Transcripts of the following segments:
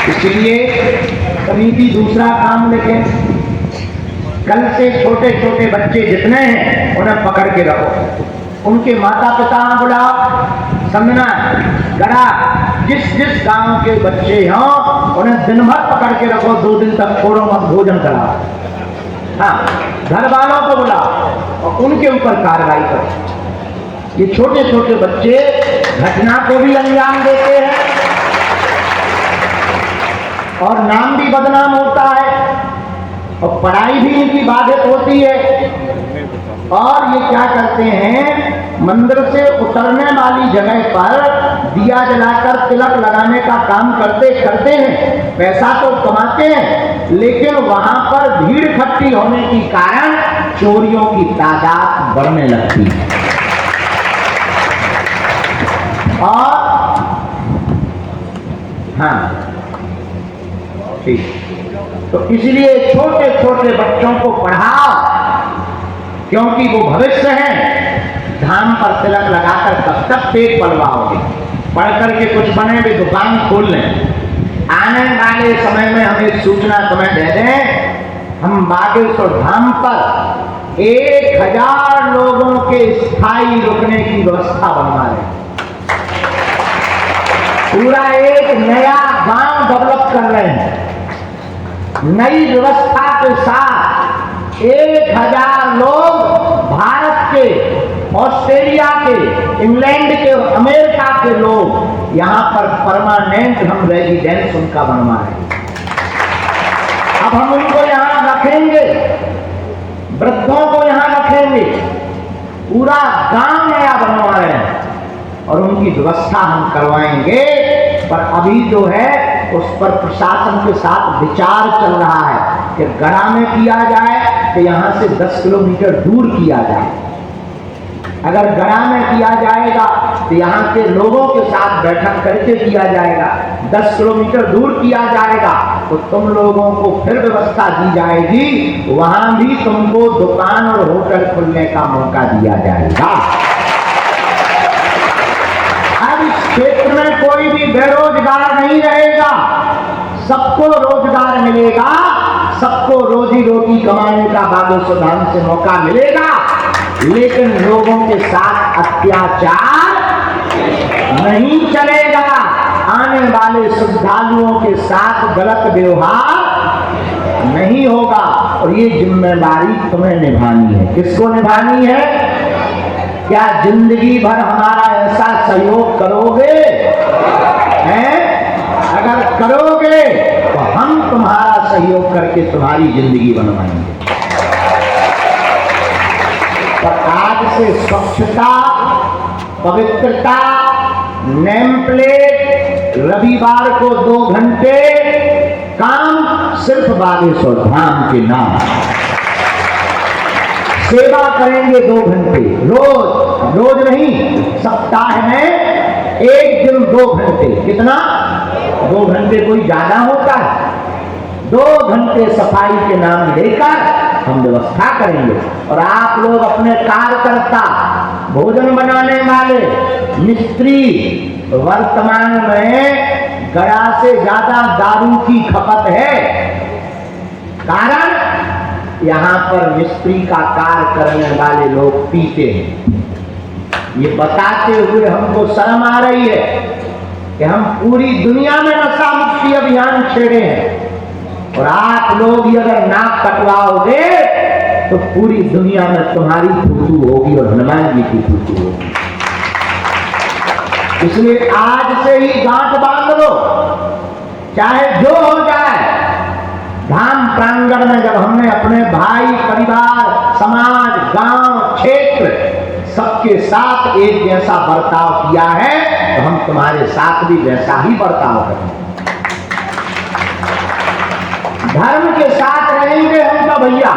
इसलिए कभी भी दूसरा काम लेके कल से छोटे छोटे बच्चे जितने हैं उन्हें पकड़ के रखो, उनके माता पिता बुलाओ, समझना गड़ा जिस जिस गांव के बच्चे हों उन्हें दिन भर पकड़ के रखो, 2 दिन तक छोड़ो मत, भोजन कराओ। हाँ, घर वालों को बुलाओ और उनके ऊपर कार्रवाई करो। ये छोटे छोटे बच्चे घटना को भी अंजाम देते हैं और नाम भी बदनाम होता है और पढ़ाई भी इनकी बाधित होती है। और ये क्या करते हैं, मंदिर से उतरने वाली जगह पर दिया जलाकर तिलक लगाने का काम करते करते हैं, पैसा तो कमाते हैं, लेकिन वहां पर भीड़ इकट्ठी होने के कारण चोरियों की तादाद बढ़ने लगती है। और हाँ ठीक, तो इसलिए छोटे छोटे बच्चों को पढ़ाओ, क्योंकि वो भविष्य है। धाम पर तिलक लगाकर कब तक पेट पलवाओगे, पढ़ करके कुछ बने भी दुकान खोल लें। आने वाले समय में हमें सूचना तुम्हें दे दें, हम बागेश्वर धाम पर 1000 लोगों के स्थायी रुकने की व्यवस्था बनवा रहे हैं। पूरा एक नया गांव डेवलप कर रहे हैं, नई व्यवस्था के साथ 1000 लोग भारत के, ऑस्ट्रेलिया के, इंग्लैंड के, अमेरिका के लोग यहाँ पर परमानेंट हम रेजिडेंस उनका बनवा रहे हैं। अब हम उनको यहाँ रखेंगे, वृद्धों को यहाँ रखेंगे, पूरा गांव नया बनवा रहे हैं और उनकी व्यवस्था हम करवाएंगे। पर अभी जो है उस पर प्रशासन के साथ विचार चल रहा है कि गड़ा में किया जाए कि यहाँ से 10 किलोमीटर दूर किया जाए। अगर गड़ा में किया जाएगा तो यहाँ के लोगों के साथ बैठक करके किया जाएगा, 10 किलोमीटर दूर किया जाएगा तो तुम लोगों को फिर व्यवस्था दी जाएगी, वहां भी तुमको दुकान और होटल खुलने का मौका दिया जाएगा। अब इस क्षेत्र में कोई भी बेरोजगार नहीं रहेगा, सबको रोजगार मिलेगा, सबको रोजी रोटी कमाने का बागेश्वर धाम से मौका मिलेगा। लेकिन लोगों के साथ अत्याचार नहीं चलेगा, आने वाले श्रद्धालुओं के साथ गलत व्यवहार नहीं होगा। और ये जिम्मेदारी तुम्हें निभानी है। किसको निभानी है? क्या जिंदगी भर हमारा ऐसा सहयोग करोगे? हैं? अगर करोगे तो हम तुम्हारा सहयोग करके तुम्हारी जिंदगी बनवाएंगे। पर आज से स्वच्छता, पवित्रता, नेम प्लेट, रविवार को 2 घंटे काम सिर्फ बागेश्वर धाम के नाम, सेवा करेंगे 2 घंटे रोज, रोज नहीं, सप्ताह में 1 दिन 2 घंटे। कितना? 2 घंटे कोई ज्यादा होता है? 2 घंटे सफाई के नाम लेकर हम व्यवस्था करेंगे। और आप लोग अपने कार्यकर्ता, भोजन बनाने वाले, मिस्त्री, वर्तमान में गड़ा से ज्यादा दारू की खपत है। कारण यहाँ पर मिस्त्री का कार्य करने वाले लोग पीते हैं। ये बताते हुए हमको शर्म आ रही है कि हम पूरी दुनिया में नशा मुक्ति अभियान छेड़े हैं और आप लोग ही अगर नाक कटवाओगे तो पूरी दुनिया में तुम्हारी फूटू होगी और हनुमान जी की फूटू होगी। इसलिए आज से ही गांठ बांध लो, चाहे जो हो जाए। धाम प्रांगण में जब हमने अपने भाई, परिवार, समाज, गांव, क्षेत्र सबके साथ एक जैसा बर्ताव किया है तो हम तुम्हारे साथ भी वैसा ही बर्ताव करेंगे। धर्म के साथ रहेंगे हम तो भैया,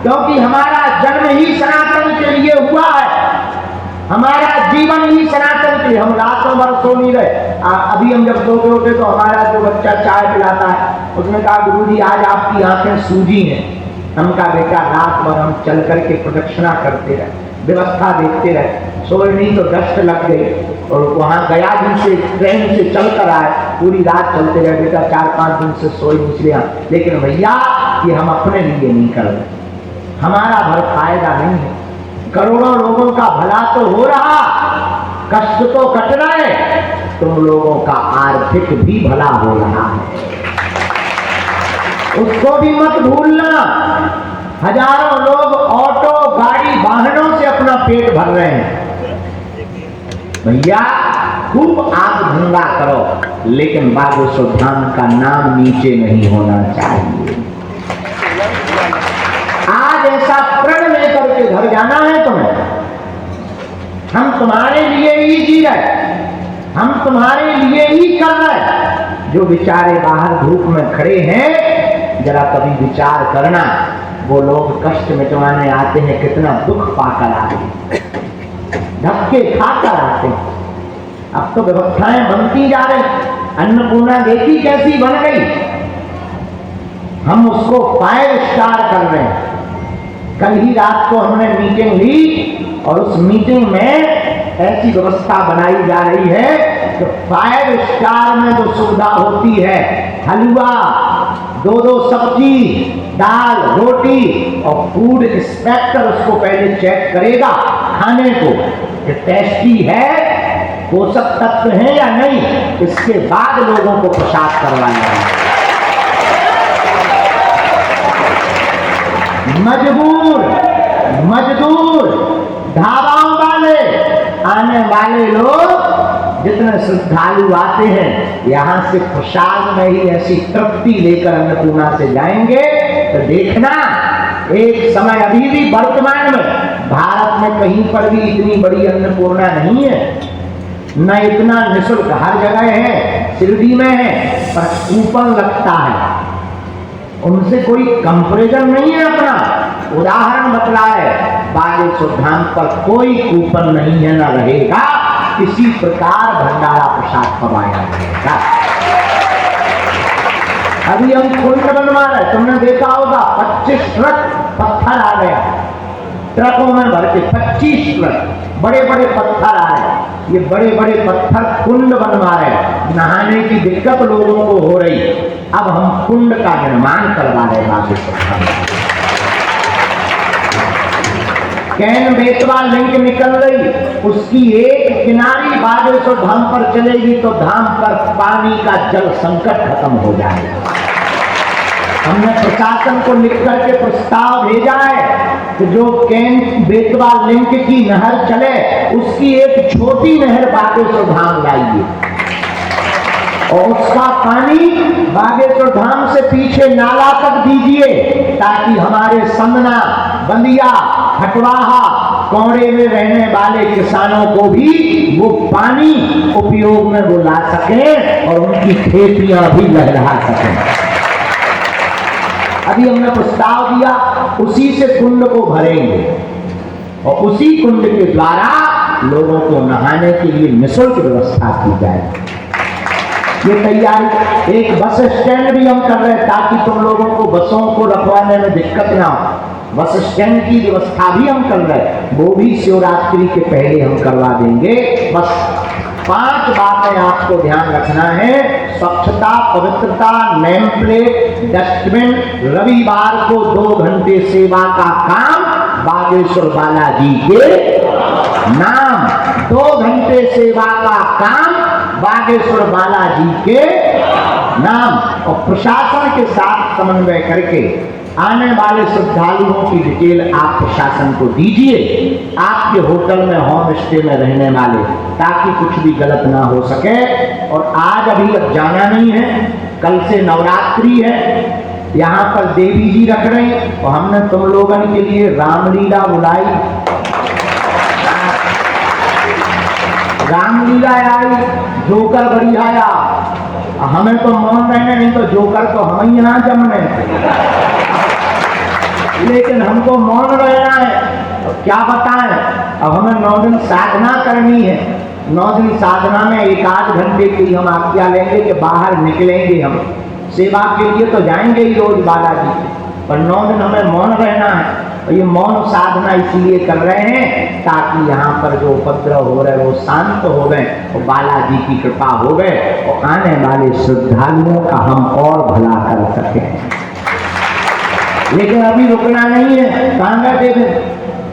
क्योंकि हमारा जन्म ही सनातन के लिए हुआ है, हमारा जीवन ही सनातन के लिए। हम रातों भर सो नहीं रहे। अभी हम जब सोते तो हमारा जो बच्चा चाय पिलाता है उसने कहा गुरुजी आज आपकी आंखें सूजी हैं। हमका बेटा रात भर हम चल करके प्रदक्षिणा करते रहे, व्यवस्था देखते रहे, सोए नहीं तो दस्त लग गई और वहां गया दिन से ट्रेन से चल कर आए, पूरी रात चलते रहे बेटा, 4-5 दिन से सोए निचले। लेकिन भैया ये हम अपने लिए नहीं कर रहे, हमारा भर फायदा नहीं है, करोड़ों लोगों का भला तो हो रहा, कष्ट तो कट रहे, तुम लोगों का आर्थिक भी भला हो रहा है, उसको भी मत भूलना। हजारों लोग ऑटो गाड़ी वाहनों से अपना पेट भर रहे हैं। भैया खूब आग धंधा करो, लेकिन बागेश्वर धाम का नाम नीचे नहीं होना चाहिए। आज ऐसा प्रण लेकर के घर जाना है तुम्हें, हम तुम्हारे लिए ही जी रहे, हम तुम्हारे लिए ही कर रहे। जो बेचारे बाहर धूप में खड़े हैं, जरा कभी विचार करना, वो लोग कष्ट मिटवाने आते हैं, कितना दुख पाकर आते हैं, धक्के खाकर आते हैं। अब तो व्यवस्थाएं बनती जा रही, अन्नपूर्णा देखी कैसी बन गई, हम उसको 5 स्टार कर रहे हैं। कल ही रात को हमने मीटिंग ली और उस मीटिंग में ऐसी व्यवस्था बनाई जा रही है कि 5 स्टार में जो सुविधा होती है, हलवा, 2-2 सब्जी, दाल, रोटी, और फूड इंस्पेक्टर उसको पहले चेक करेगा खाने को कि टेस्टी है, पोषक तत्व है या नहीं, इसके बाद लोगों को प्रसाद करवाएगा। मजदूर, ढाबाओं वाले, आने वाले लोग जितने श्रद्धालु आते हैं, यहाँ से प्रसाद में ही ऐसी तृप्ति लेकर अन्नपूर्णा से जाएंगे तो देखना, एक समय अभी भी वर्तमान में भारत में कहीं पर भी इतनी बड़ी अन्नपूर्णा नहीं है, न इतना निःशुल्क, हर जगह है, शिरडी में है, पर कूपन लगता है, उनसे कोई कंपैरिजन नहीं है। अपना उदाहरण बतला है, बागेश्वर धाम पर कोई कूपन नहीं है, न रहेगा, किसी प्रकार भंडारा प्रसाद पवाया जाएगा। अभी हम कुंड बनवा रहे, तुमने देखा होगा 25 ट्रक पत्थर आ गया, ट्रकों में भर के 25 ट्रक बड़े बड़े पत्थर आ रहे, ये बड़े बड़े पत्थर कुंड बनवा रहे, नहाने की दिक्कत लोगों को हो रही, अब हम कुंड का निर्माण करवा रहे बागेश्वर। कैन बेतवा लिंक निकल गई, उसकी एक किनारी बागेश्वर धाम पर चलेगी तो धाम पर पानी का जल संकट खत्म हो जाएगा। हमने प्रशासन को लिख करके प्रस्ताव भेजा है कि जो कैन बेतवा लिंक की नहर चले, उसकी एक छोटी नहर बागेश्वर धाम लाइए और उसका पानी बागेश्वर धाम से पीछे नाला तक दीजिए, ताकि हमारे संदना, बंदिया, हटवाहा, कोड़े में रहने वाले किसानों को भी वो पानी उपयोग में वो ला सके और उनकी खेतियां भी लहरा सकें। अभी हमने प्रस्ताव दिया, उसी से कुंड को भरेंगे और उसी कुंड के द्वारा लोगों को नहाने के लिए निःशुल्क व्यवस्था की जाए। ये तैयारी, एक बस स्टैंड भी हम कर रहे हैं ताकि तुम लोगों को बसों को रखवाने में दिक्कत ना हो, बस स्टैंड की व्यवस्था भी हम कर रहे हैं, वो भी शिवरात्रि के पहले हम करवा देंगे। बस 5 बातें आपको ध्यान रखना है, स्वच्छता, पवित्रता, नेम प्लेट, डस्टबिन, रविवार को 2 घंटे सेवा का काम बागेश्वर बालाजी के नाम, 2 घंटे सेवा का काम बागेश्वर बालाजी के नाम, और प्रशासन के साथ समन्वय करके आने वाले श्रद्धालुओं की डिटेल आप प्रशासन को दीजिए, आपके होटल में, होम स्टे में रहने वाले, ताकि कुछ भी गलत ना हो सके। और आज अभी अब जाना नहीं है, कल से नवरात्रि है, यहाँ पर देवी जी रख रहे हैं, और हमने तुम लोगन के लिए रामलीला बुलाई, रामलीला आई, जोकर बड़ी आया, हमें तो मौन रहने, नहीं तो जोकर तो हम ही यहाँ जमने, लेकिन हमको मौन रहना है। तो क्या बताएं, अब हमें 9 दिन साधना करनी है, 9 दिन साधना में 1-8 घंटे की हम आज्ञा लेंगे कि बाहर निकलेंगे, हम सेवा के लिए तो जाएंगे ही रोज बालाजी, पर 9 दिन हमें मौन रहना है। और ये मौन साधना इसलिए कर रहे हैं ताकि यहाँ पर जो उपद्रव हो रहे वो शांत हो गए और बालाजी की कृपा हो गए और आने वाले श्रद्धालुओं का हम और भला कर सकें। लेकिन अभी रुकना नहीं है। कहाँ गए थे?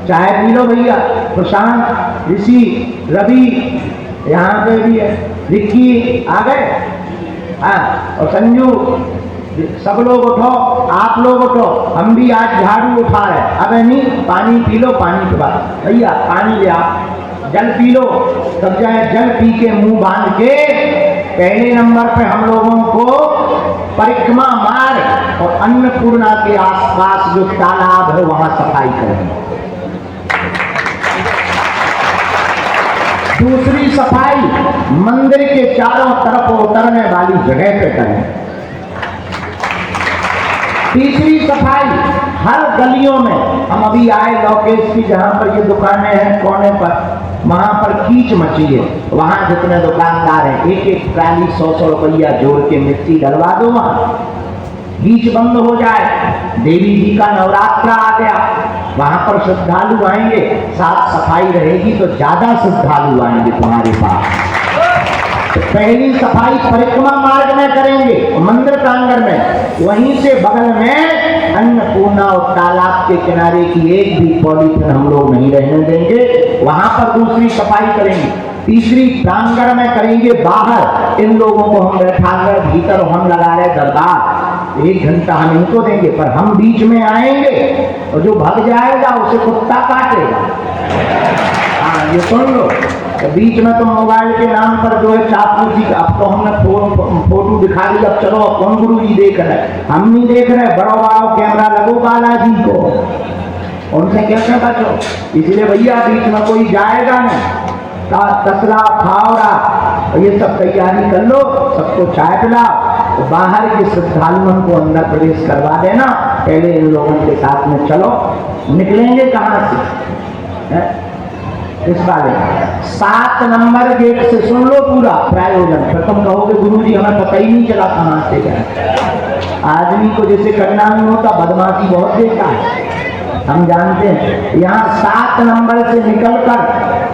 चाय पी लो भैया। प्रशांत, ऋषि, रवि यहाँ पे भी है, रिक्की आ गए, हाँ, और संजू, सब लोग उठो, आप लोग उठो, हम भी आज झाड़ू उठा रहे। अब नहीं, पानी पी लो, पानी के बाद भैया पानी ले आओ, जल पी लो। सब जाए जल पी के मुंह बांध के पहले नंबर पे हम लोगों को परिक्रमा मार्ग और अन्नपूर्णा के आसपास जो तालाब है वहां सफाई करेंगे। दूसरी सफाई मंदिर के चारों तरफ उतरने वाली जगह पे करें। तीसरी सफाई हर गलियों में। हम अभी आए लोकेश की, जहां पर ये दुकानें हैं कोने पर, वहां पर कीच मची है। वहां जितने दुकानदार हैं एक एक ट्राली 100-100 रुपया जोड़ के मिट्टी डलवा दो, वहां कीच बंद हो जाए। देवी जी का नवरात्र आ गया, वहां पर श्रद्धालु आएंगे, साफ सफाई रहेगी तो ज्यादा श्रद्धालु आएंगे तुम्हारे पास। तो पहली सफाई परिक्रमा मार्ग में करेंगे, मंदिर प्रांगण में। वहीं से बगल में अन्नपूर्णा और तालाब के किनारे की एक भी पॉलीथिन हम लोग नहीं रहने देंगे, वहां पर दूसरी सफाई करेंगे। तीसरी प्रांगण में करेंगे बाहर। इन लोगों को हम बैठा कर भीतर हम लगा रहे दरबार, 1 घंटा हम इनको देंगे, पर हम बीच में आएंगे और जो भाग जाएगा उसे कुत्ता काटेगा। हाँ, ये सुन लो। तो बीच में तो मोबाइल के नाम पर जो है चापू जी, अब तो हमने फोटो दिखा दी, अब चलो कौन गुरु जी देख रहे, हम नहीं देख रहे। बड़ो बड़ो कैमरा लगो बालाजी को, उनसे कैसे बचो। इसलिए भैया बीच में कोई जाएगा नहीं, तसला फावड़ा ये सब तैयारी कर लो, सबको चाय पिलाओ, तो बाहर के श्रद्धालुओं को अंदर प्रवेश करवा देना। पहले इन लोगों के साथ में चलो। निकलेंगे कहाँ से है? इस बारे 7 नंबर गेट से। सुन लो पूरा प्रायोजन, फिर तुम कहोगे गुरुजी हमें पता ही नहीं चला कहाँ से गए। आदमी को जैसे करना नहीं होता, बदमाशी बहुत देखा है, हम जानते हैं। यहाँ 7 नंबर से निकलकर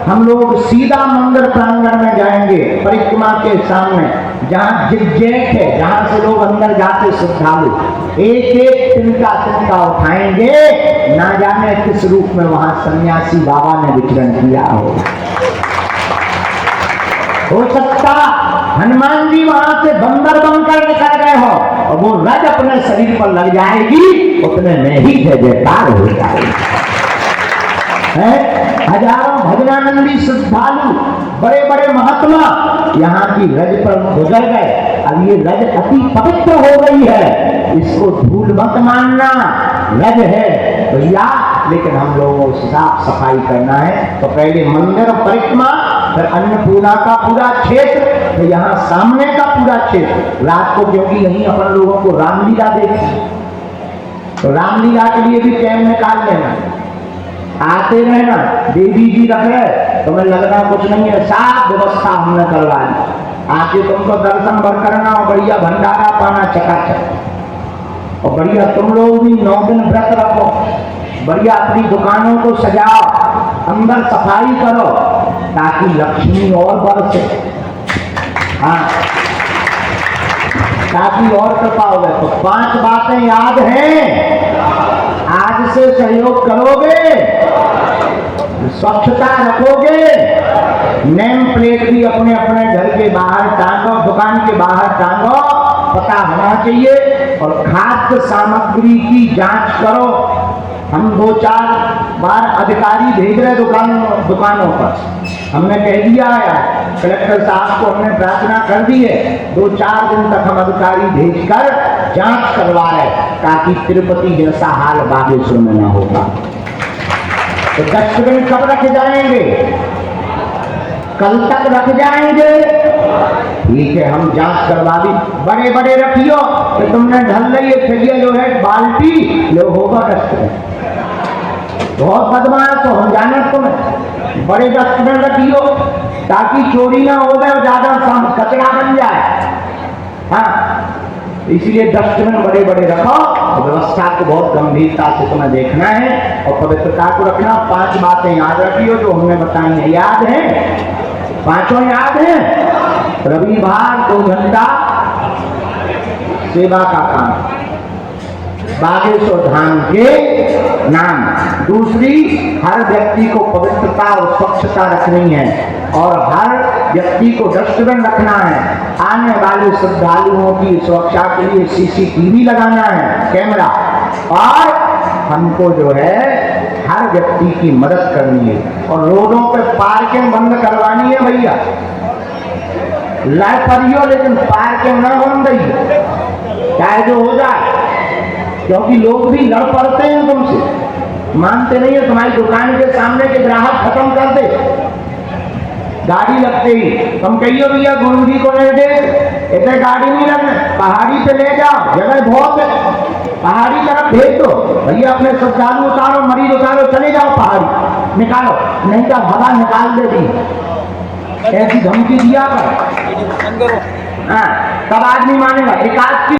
हम लोग सीधा मंदिर प्रांगण में जाएंगे, परिक्रमा के सामने, जहाँ जिगजैक है, जहाँ से लोग अंदर जाते श्रद्धालु एक एक तिनका उठाएंगे। ना जाने किस रूप में वहां सन्यासी बाबा ने विचरण किया हो सकता हनुमान जी वहां से बंदर बनकर निकल गए हो और वो रज अपने शरीर पर लग जाएगी, उतने में ही जय जयकार हो जाएगी। हजारों भजनानंदी श्रद्धालु, बड़े बड़े महात्मा यहाँ की रज पर गुजर गए। अब ये रज अति पवित्र हो गई है, इसको धूल मत मानना। रज है भैया, लेकिन हम लोगों को साफ सफाई करना है। तो पहले मंदिर परिक्रमा, फिर अन्नपूर्णा का पूरा क्षेत्र, तो यहाँ सामने का पूरा क्षेत्र। रात को क्योंकि यहीं अपन लोगों को रामलीला देखी, तो रामलीला के लिए भी टाइम निकाल लेना, आते रहना। देवी जी रख रहे, तुम्हें लगना कुछ नहीं है, साफ व्यवस्था हमने करवा दी। आके तुमको दर्शन भर करना और बढ़िया भंडारा पाना चकाचक। और बढ़िया तुम लोग भी 9 दिन व्रत रखो, बढ़िया अपनी दुकानों को सजाओ, अंदर सफाई करो, ताकि लक्ष्मी और बरसे। हाँ, ताकि और कृपा हो गए। तो 5 बातें याद हैं, आज से सहयोग करोगे, स्वच्छता रखोगे, नेम प्लेट भी अपने अपने घर के बाहर टांगो, दुकान के बाहर टांगो, पता होना चाहिए। और खाद्य सामग्री की जांच करो। हम 2-4 बार अधिकारी भेज रहे दुकानों पर, हमने कह दिया है, कलेक्टर साहब को हमने प्रार्थना कर दी है, 2-4 दिन तक हम अधिकारी भेजकर जांच करवा रहे, ताकि तिरुपति जैसा हाल बागेश्वर में न होगा। तो डस्टबिन कब रख जाएंगे? कल तक रख जाएंगे, ठीक है, हम जांच करवा दी। बड़े बड़े रखियो कि तुमने ढल रही है फिर जो है बाल्टी लो होगा डस्टबिन, बहुत बदमाश हो, हम जाने तुम्हें। बड़े डस्टबिन रखियो ताकि चोरी ना हो गए और ज्यादा कचरा बन जाए। हाँ, इसलिए डस्टबिन बड़े बड़े रखो और व्यवस्था को बहुत गंभीरता से तुम्हें देखना है और पवित्रता को रखना। 5 बातें याद रखियो जो हमने बताई है। याद है? 5 याद है? रविवार 2 घंटा सेवा का काम, बागेश्वर धाम के नाम। दूसरी, हर व्यक्ति को पवित्रता और स्वच्छता रखनी है और हर व्यक्ति को डस्टबिन रखना है। आने वाले श्रद्धालुओं की सुरक्षा के लिए CCTV लगाना है, कैमरा। और हमको जो है हर व्यक्ति की मदद करनी है और रोडों पे पार्किंग बंद करवानी है भैया। लाइट परियो लेकिन पार्किंग न बंद रही, चाहे जो हो जाए, क्योंकि लोग भी लड़ पड़ते हैं तुमसे, मानते नहीं है। तुम्हारी दुकान के सामने के ग्राहक खत्म कर दे गाड़ी लगते ही, तुम कहियो भैया गुरु जी को नहीं दे इतने गाड़ी नहीं लगना, पहाड़ी पे ले जाओ, जगह बहुत है, पहाड़ी तरफ भेज दो भैया, अपने श्रद्धालु उतारो, मरीज उतारो, चले जाओ पहाड़ी, निकालो, नहीं तो हवा निकाल दे दी, ऐसी धमकी दिया कर। हाँ, तब आदमी मानेगा। एक आध